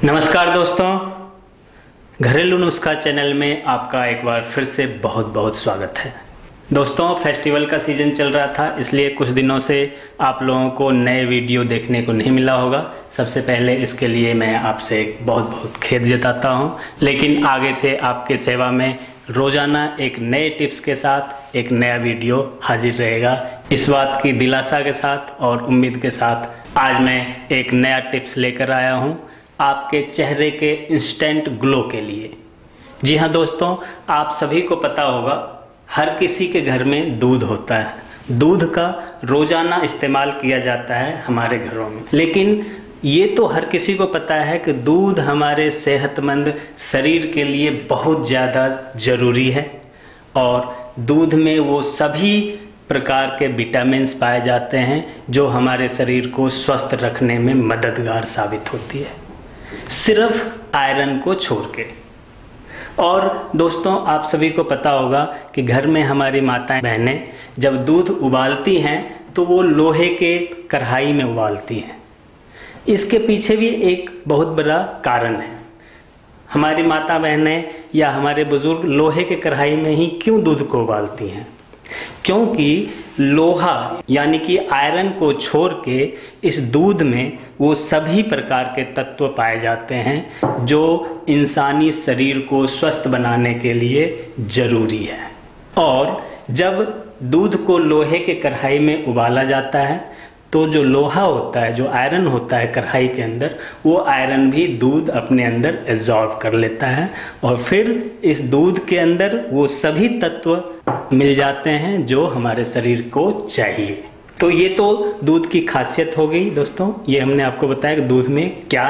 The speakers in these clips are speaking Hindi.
नमस्कार दोस्तों, घरेलू नुस्खा चैनल में आपका एक बार फिर से बहुत बहुत स्वागत है। दोस्तों, फेस्टिवल का सीज़न चल रहा था, इसलिए कुछ दिनों से आप लोगों को नए वीडियो देखने को नहीं मिला होगा। सबसे पहले इसके लिए मैं आपसे बहुत बहुत खेद जताता हूं, लेकिन आगे से आपके सेवा में रोज़ाना एक नए टिप्स के साथ एक नया वीडियो हाजिर रहेगा। इस बात की दिलासा के साथ और उम्मीद के साथ आज मैं एक नया टिप्स लेकर आया हूं आपके चेहरे के इंस्टेंट ग्लो के लिए। जी हाँ दोस्तों, आप सभी को पता होगा हर किसी के घर में दूध होता है। दूध का रोज़ाना इस्तेमाल किया जाता है हमारे घरों में, लेकिन ये तो हर किसी को पता है कि दूध हमारे सेहतमंद शरीर के लिए बहुत ज़्यादा ज़रूरी है और दूध में वो सभी प्रकार के विटामिन्स पाए जाते हैं जो हमारे शरीर को स्वस्थ रखने में मददगार साबित होती है, सिर्फ आयरन को छोड़ के। और दोस्तों, आप सभी को पता होगा कि घर में हमारी माताएं बहनें जब दूध उबालती हैं तो वो लोहे के कढ़ाई में उबालती हैं। इसके पीछे भी एक बहुत बड़ा कारण है। हमारी माता बहनें या हमारे बुजुर्ग लोहे के कढ़ाई में ही क्यों दूध को उबालती हैं? क्योंकि लोहा यानी कि आयरन को छोड़ के इस दूध में वो सभी प्रकार के तत्व पाए जाते हैं जो इंसानी शरीर को स्वस्थ बनाने के लिए ज़रूरी है। और जब दूध को लोहे के कढ़ाई में उबाला जाता है तो जो लोहा होता है, जो आयरन होता है कढ़ाई के अंदर, वो आयरन भी दूध अपने अंदर एब्जॉर्ब कर लेता है और फिर इस दूध के अंदर वो सभी तत्व मिल जाते हैं जो हमारे शरीर को चाहिए। तो ये तो दूध की खासियत हो गई दोस्तों। ये हमने आपको बताया कि दूध में क्या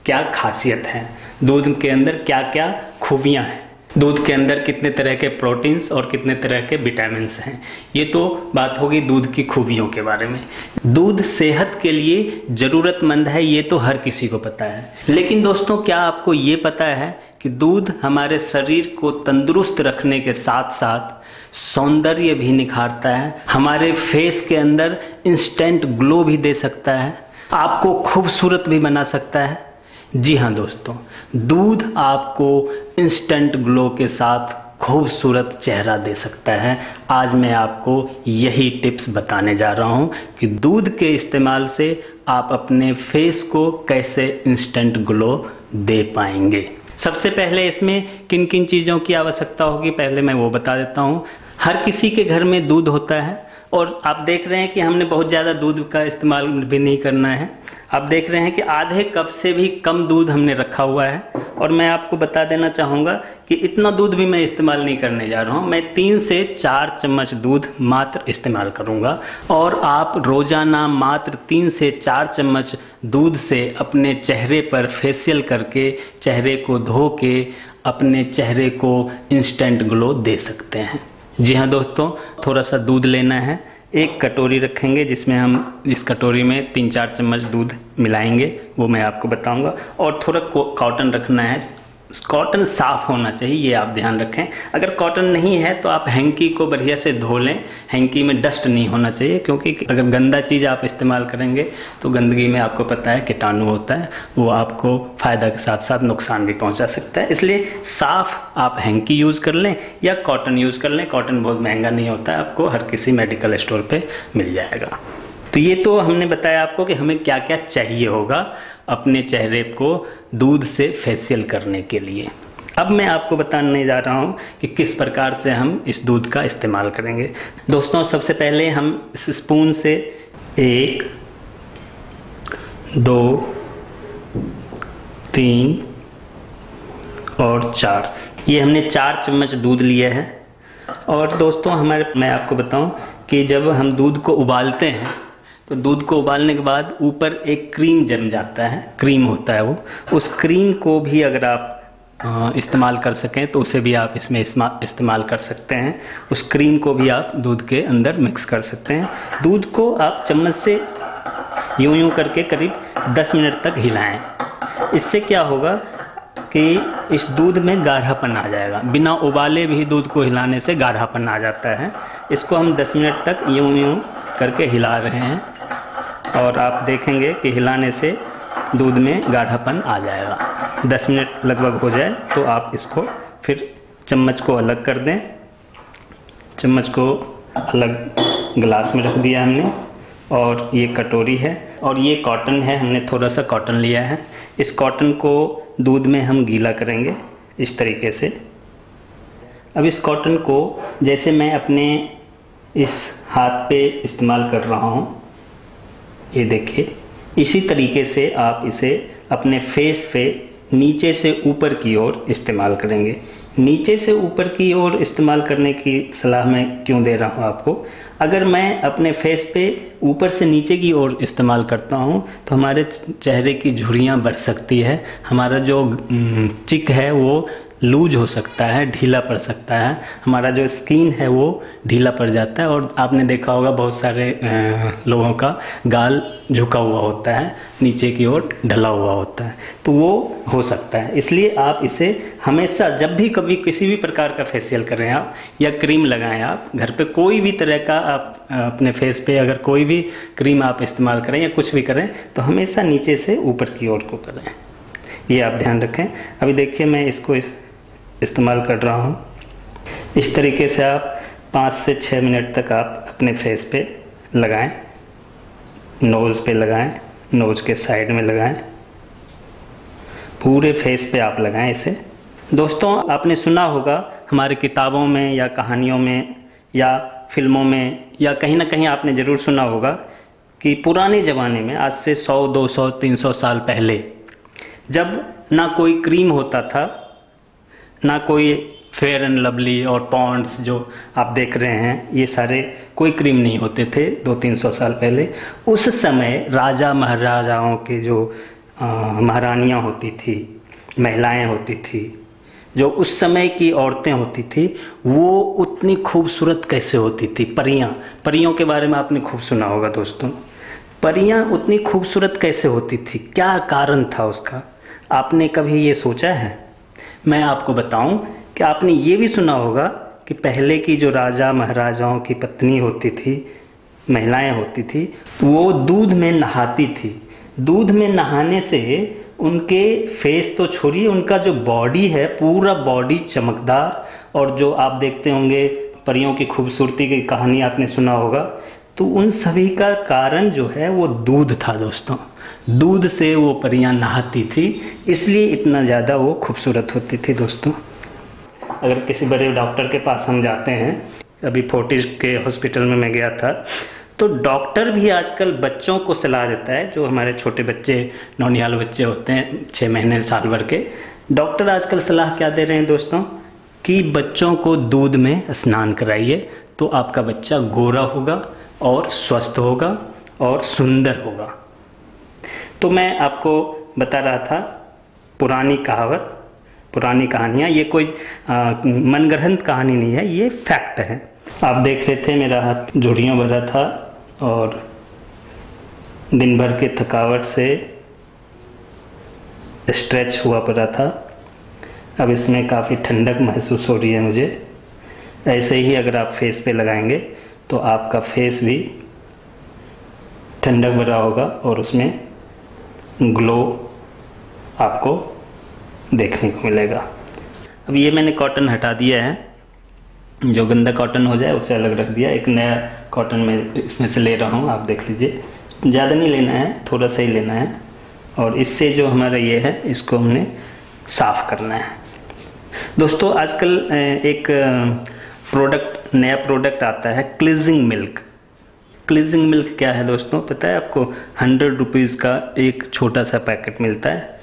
क्या खासियत है, दूध के अंदर क्या क्या खूबियाँ हैं, दूध के अंदर कितने तरह के प्रोटीन्स और कितने तरह के विटामिन्स हैं। ये तो बात होगी दूध की खूबियों के बारे में। दूध सेहत के लिए ज़रूरतमंद है, ये तो हर किसी को पता है। लेकिन दोस्तों, क्या आपको ये पता है कि दूध हमारे शरीर को तंदुरुस्त रखने के साथ साथ सौंदर्य भी निखारता है, हमारे फेस के अंदर इंस्टेंट ग्लो भी दे सकता है, आपको खूबसूरत भी बना सकता है। जी हाँ दोस्तों, दूध आपको इंस्टेंट ग्लो के साथ खूबसूरत चेहरा दे सकता है। आज मैं आपको यही टिप्स बताने जा रहा हूँ कि दूध के इस्तेमाल से आप अपने फेस को कैसे इंस्टेंट ग्लो दे पाएंगे। सबसे पहले इसमें किन किन चीज़ों की आवश्यकता होगी, पहले मैं वो बता देता हूँ। हर किसी के घर में दूध होता है और आप देख रहे हैं कि हमने बहुत ज़्यादा दूध का इस्तेमाल भी नहीं करना है। आप देख रहे हैं कि आधे कप से भी कम दूध हमने रखा हुआ है और मैं आपको बता देना चाहूँगा कि इतना दूध भी मैं इस्तेमाल नहीं करने जा रहा हूँ। मैं 3 से 4 चम्मच दूध मात्र इस्तेमाल करूँगा और आप रोज़ाना मात्र 3 से 4 चम्मच दूध से अपने चेहरे पर फेशियल करके, चेहरे को धो के अपने चेहरे को इंस्टेंट ग्लो दे सकते हैं। जी हाँ दोस्तों, थोड़ा सा दूध लेना है, एक कटोरी रखेंगे जिसमें हम इस कटोरी में 3-4 चम्मच दूध मिलाएंगे, वो मैं आपको बताऊंगा। और थोड़ा कॉटन रखना है, कॉटन साफ़ होना चाहिए, ये आप ध्यान रखें। अगर कॉटन नहीं है तो आप हैंकी को बढ़िया से धो लें, हैंकी में डस्ट नहीं होना चाहिए, क्योंकि अगर गंदा चीज़ आप इस्तेमाल करेंगे तो गंदगी में आपको पता है कीटाणु होता है, वो आपको फ़ायदा के साथ साथ नुकसान भी पहुंचा सकता है। इसलिए साफ़ आप हैंकी यूज़ कर लें या कॉटन यूज़ कर लें। कॉटन बहुत महंगा नहीं होता है, आपको हर किसी मेडिकल स्टोर पर मिल जाएगा। तो ये तो हमने बताया आपको कि हमें क्या क्या चाहिए होगा अपने चेहरे को दूध से फेशियल करने के लिए। अब मैं आपको बताने जा रहा हूँ कि किस प्रकार से हम इस दूध का इस्तेमाल करेंगे। दोस्तों, सबसे पहले हम इस स्पून से 1, 2, 3 और 4, ये हमने 4 चम्मच दूध लिया है। और दोस्तों, मैं आपको बताऊं कि जब हम दूध को उबालते हैं तो दूध को उबालने के बाद ऊपर एक क्रीम जम जाता है, क्रीम होता है वो, उस क्रीम को भी अगर आप इस्तेमाल कर सकें तो उसे भी आप इसमें इस्तेमाल कर सकते हैं। उस क्रीम को भी आप दूध के अंदर मिक्स कर सकते हैं। दूध को आप चम्मच से यूं करके करीब 10 मिनट तक हिलाएं। इससे क्या होगा कि इस दूध में गाढ़ापन आ जाएगा। बिना उबाले भी दूध को हिलाने से गाढ़ापन आ जाता है। इसको हम 10 मिनट तक यूं करके हिला रहे हैं और आप देखेंगे कि हिलाने से दूध में गाढ़ापन आ जाएगा। 10 मिनट लगभग हो जाए तो आप इसको फिर चम्मच को अलग कर दें। चम्मच को अलग गिलास में रख दिया हमने, और ये कटोरी है और ये कॉटन है, हमने थोड़ा सा कॉटन लिया है। इस कॉटन को दूध में हम गीला करेंगे इस तरीके से। अब इस कॉटन को जैसे मैं अपने इस हाथ पे इस्तेमाल कर रहा हूँ, ये देखिए, इसी तरीके से आप इसे अपने फेस पे नीचे से ऊपर की ओर इस्तेमाल करेंगे। नीचे से ऊपर की ओर इस्तेमाल करने की सलाह मैं क्यों दे रहा हूँ आपको? अगर मैं अपने फेस पे ऊपर से नीचे की ओर इस्तेमाल करता हूँ तो हमारे चेहरे की झुर्रियाँ बढ़ सकती है, हमारा जो चिक है वो लूज हो सकता है, ढीला पड़ सकता है, हमारा जो स्किन है वो ढीला पड़ जाता है। और आपने देखा होगा बहुत सारे लोगों का गाल झुका हुआ होता है, नीचे की ओर ढला हुआ होता है, तो वो हो सकता है। इसलिए आप इसे हमेशा जब भी कभी किसी भी प्रकार का फेशियल करें आप या क्रीम लगाएं, आप घर पे कोई भी तरह का आप अपने फेस पे अगर कोई भी क्रीम आप इस्तेमाल करें या कुछ भी करें तो हमेशा नीचे से ऊपर की ओर को करें, ये आप ध्यान रखें। अभी देखिए मैं इसको इस्तेमाल कर रहा हूँ। इस तरीके से आप 5 से 6 मिनट तक आप अपने फेस पे लगाएं, नोज़ पे लगाएं, नोज़ के साइड में लगाएं, पूरे फेस पे आप लगाएं इसे। दोस्तों आपने सुना होगा हमारे किताबों में या कहानियों में या फिल्मों में या कहीं ना कहीं आपने ज़रूर सुना होगा कि पुराने ज़माने में, आज से 100, 200, 300 साल पहले, जब ना कोई क्रीम होता था, ना कोई फेयर एंड लवली और पॉन्ड्स जो आप देख रहे हैं, ये सारे कोई क्रीम नहीं होते थे 200-300 साल पहले। उस समय राजा महाराजाओं के जो महारानियाँ होती थी, महिलाएं होती थी, जो उस समय की औरतें होती थी, वो उतनी खूबसूरत कैसे होती थी? परियों के बारे में आपने खूब सुना होगा दोस्तों। परियां उतनी खूबसूरत कैसे होती थी? क्या कारण था उसका? आपने कभी ये सोचा है? मैं आपको बताऊं कि आपने ये भी सुना होगा कि पहले की जो राजा महाराजाओं की पत्नी होती थी, महिलाएं होती थी, वो दूध में नहाती थी। दूध में नहाने से उनके फेस तो छोड़िए, उनका जो बॉडी है, पूरा बॉडी चमकदार, और जो आप देखते होंगे परियों की खूबसूरती की कहानी आपने सुना होगा, तो उन सभी का कारण जो है वो दूध था दोस्तों। दूध से वो परियां नहाती थी, इसलिए इतना ज़्यादा वो खूबसूरत होती थी दोस्तों। अगर किसी बड़े डॉक्टर के पास हम जाते हैं, अभी फोर्टिस के हॉस्पिटल में मैं गया था, तो डॉक्टर भी आजकल बच्चों को सलाह देता है, जो हमारे छोटे बच्चे, नौनिहाल बच्चे होते हैं 6 महीने साल भर के, डॉक्टर आजकल सलाह क्या दे रहे हैं दोस्तों कि बच्चों को दूध में स्नान कराइए, तो आपका बच्चा गोरा होगा और स्वस्थ होगा और सुंदर होगा। तो मैं आपको बता रहा था पुरानी कहावत, पुरानी कहानियाँ, ये कोई मनगढ़ंत कहानी नहीं है, ये फैक्ट है। आप देख रहे थे मेरा हाथ झुर्रियों भरा था और दिन भर के थकावट से स्ट्रेच हुआ पड़ा था। अब इसमें काफ़ी ठंडक महसूस हो रही है मुझे। ऐसे ही अगर आप फेस पे लगाएंगे तो आपका फेस भी ठंडक भरा होगा और उसमें ग्लो आपको देखने को मिलेगा। अब ये मैंने कॉटन हटा दिया है, जो गंदा कॉटन हो जाए उसे अलग रख दिया, एक नया कॉटन में इसमें से ले रहा हूँ। आप देख लीजिए, ज़्यादा नहीं लेना है, थोड़ा सा ही लेना है, और इससे जो हमारा ये है इसको हमने साफ़ करना है। दोस्तों आजकल एक नया प्रोडक्ट आता है, क्लींजिंग मिल्क। क्लींजिंग मिल्क क्या है दोस्तों, पता है आपको? 100 रुपीज़ का एक छोटा सा पैकेट मिलता है,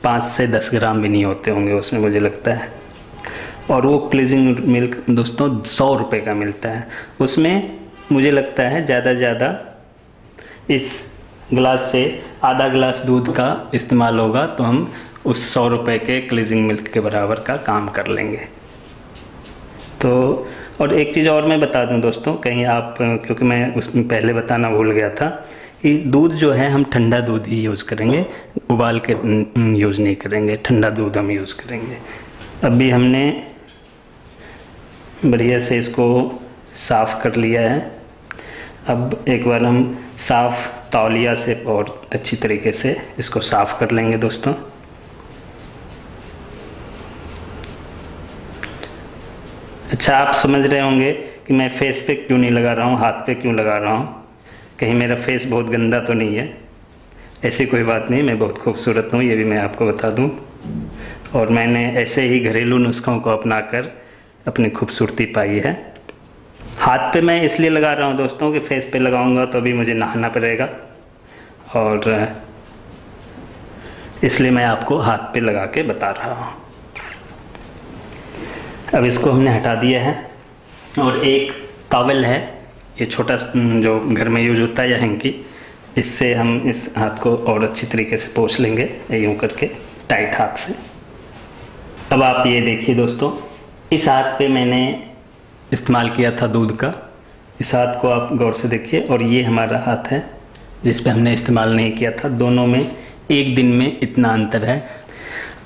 5 से 10 ग्राम भी नहीं होते होंगे उसमें मुझे लगता है, और वो क्लींजिंग मिल्क दोस्तों 100 रुपये का मिलता है। उसमें मुझे लगता है ज़्यादा से ज़्यादा इस गिलास से आधा गिलास दूध का इस्तेमाल होगा, तो हम उस 100 रुपये के क्लींजिंग मिल्क के बराबर का काम कर लेंगे। तो और एक चीज़ और मैं बता दूं दोस्तों, कहीं आप, क्योंकि मैं उसमें पहले बताना भूल गया था कि दूध जो है हम ठंडा दूध ही यूज़ करेंगे, उबाल के यूज़ नहीं करेंगे, ठंडा दूध हम यूज़ करेंगे। अभी हमने बढ़िया से इसको साफ़ कर लिया है। अब एक बार हम साफ़ तौलिया से और अच्छी तरीके से इसको साफ कर लेंगे दोस्तों। अच्छा, आप समझ रहे होंगे कि मैं फेस पे क्यों नहीं लगा रहा हूँ, हाथ पे क्यों लगा रहा हूँ। कहीं मेरा फेस बहुत गंदा तो नहीं है। ऐसी कोई बात नहीं, मैं बहुत खूबसूरत हूँ, ये भी मैं आपको बता दूँ। और मैंने ऐसे ही घरेलू नुस्खों को अपनाकर अपनी खूबसूरती पाई है। हाथ पे मैं इसलिए लगा रहा हूँ दोस्तों कि फेस पे लगाऊंगा तो अभी मुझे नहाना पड़ेगा, और इसलिए मैं आपको हाथ पे लगा के बता रहा हूँ। अब इसको हमने हटा दिया है, और एक टॉवेल है, ये छोटा जो घर में यूज होता है या हैंकी, इससे हम इस हाथ को और अच्छी तरीके से पोंछ लेंगे यूँ करके टाइट हाथ से। अब आप ये देखिए दोस्तों, इस हाथ पे मैंने इस्तेमाल किया था दूध का। इस हाथ को आप गौर से देखिए, और ये हमारा हाथ है जिस पे हमने इस्तेमाल नहीं किया था। दोनों में एक दिन में इतना अंतर है।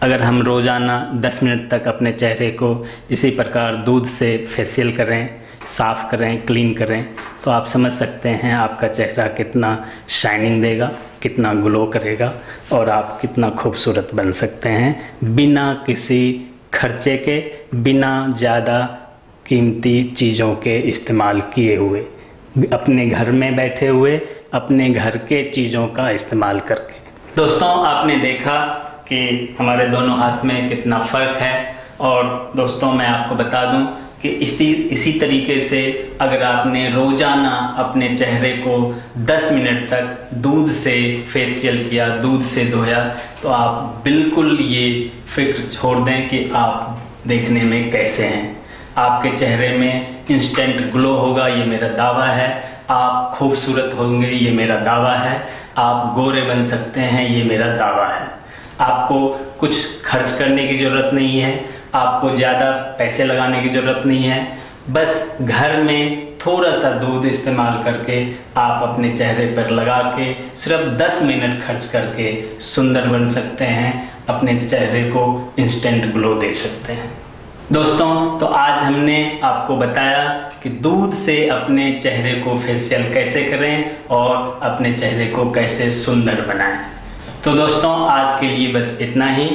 अगर हम रोज़ाना 10 मिनट तक अपने चेहरे को इसी प्रकार दूध से फेशियल करें, साफ़ करें, क्लीन करें, तो आप समझ सकते हैं आपका चेहरा कितना शाइनिंग देगा, कितना ग्लो करेगा, और आप कितना खूबसूरत बन सकते हैं बिना किसी खर्चे के, बिना ज़्यादा कीमती चीज़ों के इस्तेमाल किए हुए, अपने घर में बैठे हुए अपने घर के चीज़ों का इस्तेमाल करके। दोस्तों, आपने देखा कि हमारे दोनों हाथ में कितना फ़र्क है। और दोस्तों, मैं आपको बता दूं कि इसी तरीके से अगर आपने रोज़ाना अपने चेहरे को 10 मिनट तक दूध से फेशियल किया, दूध से धोया, तो आप बिल्कुल ये फिक्र छोड़ दें कि आप देखने में कैसे हैं। आपके चेहरे में इंस्टेंट ग्लो होगा, ये मेरा दावा है। आप खूबसूरत होंगे, ये मेरा दावा है। आप गोरे बन सकते हैं, ये मेरा दावा है। आपको कुछ खर्च करने की ज़रूरत नहीं है, आपको ज़्यादा पैसे लगाने की ज़रूरत नहीं है। बस घर में थोड़ा सा दूध इस्तेमाल करके आप अपने चेहरे पर लगा के सिर्फ 10 मिनट खर्च करके सुंदर बन सकते हैं, अपने चेहरे को इंस्टेंट ग्लो दे सकते हैं। दोस्तों, तो आज हमने आपको बताया कि दूध से अपने चेहरे को फेशियल कैसे करें और अपने चेहरे को कैसे सुंदर बनाएं। तो दोस्तों, आज के लिए बस इतना ही।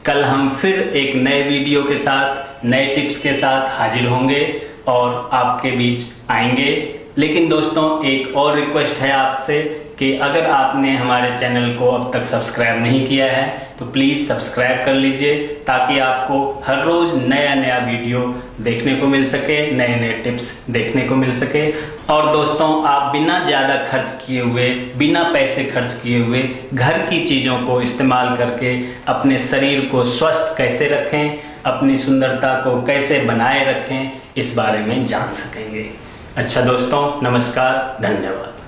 कल हम फिर एक नए वीडियो के साथ, नए टिप्स के साथ हाजिर होंगे और आपके बीच आएंगे। लेकिन दोस्तों, एक और रिक्वेस्ट है आपसे कि अगर आपने हमारे चैनल को अब तक सब्सक्राइब नहीं किया है तो प्लीज़ सब्सक्राइब कर लीजिए, ताकि आपको हर रोज़ नया नया वीडियो देखने को मिल सके, नए नए टिप्स देखने को मिल सके। और दोस्तों, आप बिना ज़्यादा खर्च किए हुए, बिना पैसे खर्च किए हुए घर की चीज़ों को इस्तेमाल करके अपने शरीर को स्वस्थ कैसे रखें, अपनी सुंदरता को कैसे बनाए रखें, इस बारे में जान सकेंगे। अच्छा दोस्तों, नमस्कार, धन्यवाद।